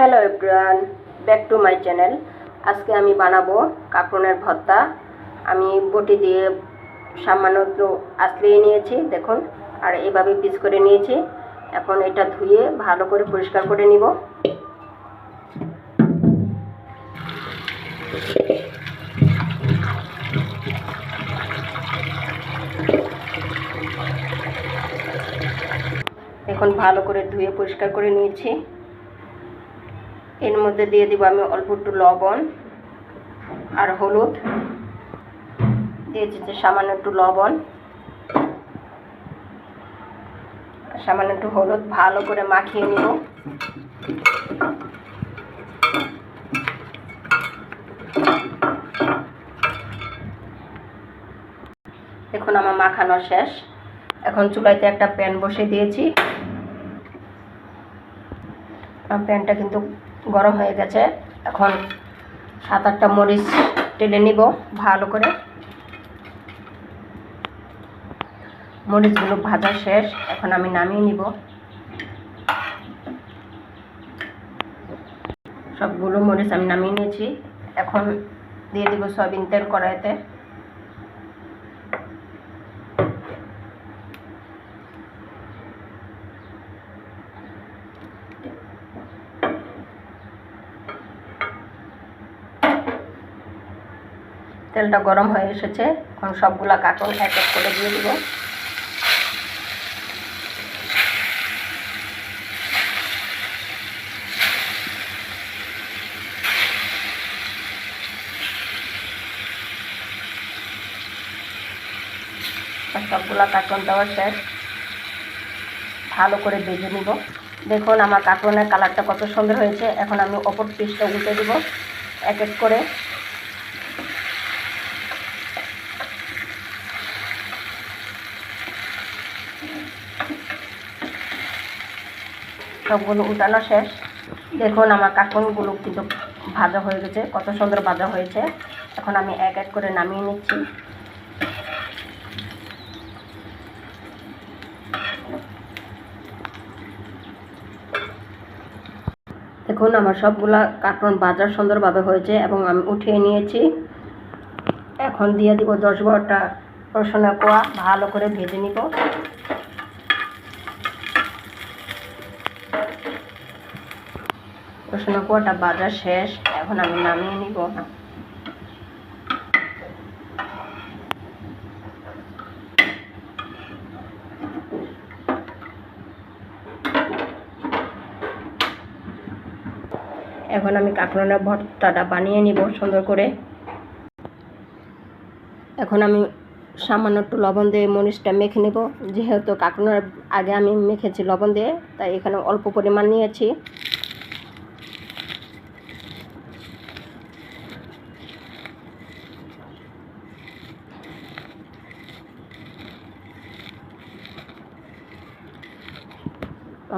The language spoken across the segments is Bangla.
Hello everyone, back to my channel. আজকে আমি বানাবো কাঁকরোলের ভর্তা। আমি বটি দিয়ে সামান্য একটু আঁচড়িয়ে নিয়েছি, দেখুন, আর এইভাবে পিস করে নিয়েছি। এখন এটা ধুয়ে ভালো করে পরিষ্কার করে নিব। এখন ভালো করে ধুয়ে পরিষ্কার করে নিয়েছি। এর মধ্যে দিয়ে দিব আমি অল্প একটু লবণ আর হলুদ দিয়েছি, সামান্য একটু লবণ, সামান্য একটু হলুদ, ভালো করে মাখিয়ে নিব। দেখুন আমার মাখানো শেষ। এখন চুলাইতে একটা প্যান বসিয়ে দিয়েছি। প্যানটা কিন্তু গরম হয়ে গেছে। এখন 7-8টা মরিচ টেলে নিব ভালো করে। মরিচগুলো ভাজা শেষ, এখন আমি নামিয়ে নিব। সবগুলো মরিচ আমি নামিয়ে নিয়েছি। এখন দিয়ে দিব সয়াবিন তেল কড়াইতে। তেলটা গরম হয়ে এসেছে। এখন সবগুলা কাঁকরোল এক এক করে দিয়ে দিব। সবগুলা কাঁকরোল দেওয়া শেষ, ভালো করে ভেজে নিব। দেখুন আমার কাঁকরোলের কালারটা কত সুন্দর হয়েছে। এখন আমি অপর পিসটা উল্টে দিব এক এক করে। সবগুলো উল্টানো শেষ। দেখুন আমার কাঁকরোলগুলো কিন্তু ভাজা হয়ে গেছে, কত সুন্দর ভাজা হয়েছে। এখন আমি এক এক করে নামিয়ে নিচ্ছি। দেখুন আমার সবগুলা কাঁকরোল ভাজা সুন্দরভাবে হয়েছে এবং আমি উঠিয়ে নিয়েছি। এখন দিয়ে দিব 10-12টা রসুনের কোয়া, ভালো করে ভেজে নিব। রসুনের কোয়াটা ভাজা শেষ, এখন আমি নামিয়ে নিব। এখন আমি কাঁকরোলের ভর্তাটা বানিয়ে নিব সুন্দর করে। এখন আমি সামান্য একটু লবণ দিয়ে মরিচটা মেখে নেব। যেহেতু কাঁকরোলের আগে আমি মেখেছি লবণ দিয়ে, তাই এখানে অল্প পরিমাণ নিয়েছি।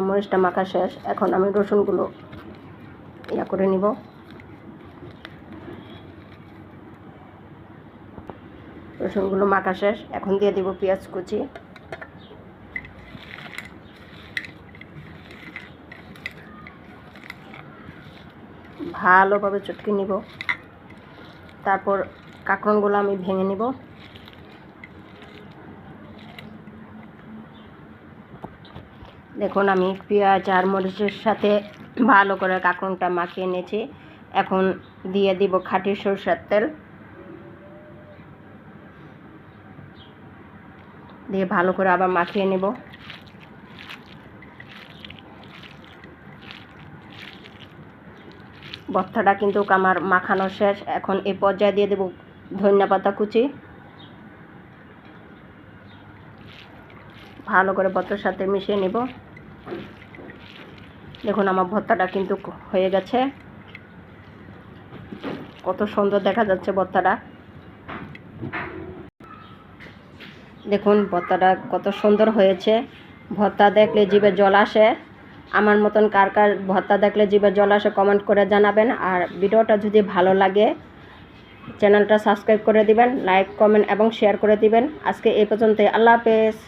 মরিচটা মাখা শেষ, এখন আমি রসুনগুলো করে নিব। রসুনগুলো মাখা শেষ, এখন দিয়ে দিব পেঁয়াজ কুচি। ভালোভাবে চটকে নিব। তারপর কাঁকরোলগুলো আমি ভেঙে নিব। দেখুন আমি পেঁয়াজ আর মরিচের সাথে ভালো করে কাঁকরোলটা মাখিয়ে নিয়েছি। এখন দিয়ে দিব খাঁটি সরষের তেল, দিয়ে ভালো করে আবার মাখিয়ে নেব। ভর্তাটা কিন্তু আমার মাখানো শেষ। এখন এই পর্যায়ে দিয়ে দেব ধনিয়া কুচি। ভালো করে ভর্তার সাথে মিশিয়ে নেব। দেখুন আমার ভর্তাটা কিন্তু হয়ে গেছে, কত সুন্দর দেখা যাচ্ছে ভর্তাটা। দেখুন ভর্তাটা কত সুন্দর হয়েছে। ভর্তা দেখলে জিভে জল আসে। আমার মতন কার কার ভর্তা দেখলে জিভে জল আসে কমেন্ট করে জানাবেন। আর ভিডিওটা যদি ভালো লাগে চ্যানেলটা সাবস্ক্রাইব করে দিবেন, লাইক, কমেন্ট এবং শেয়ার করে দিবেন। আজকে এই পর্যন্তই। আল্লাহ হাফেজ।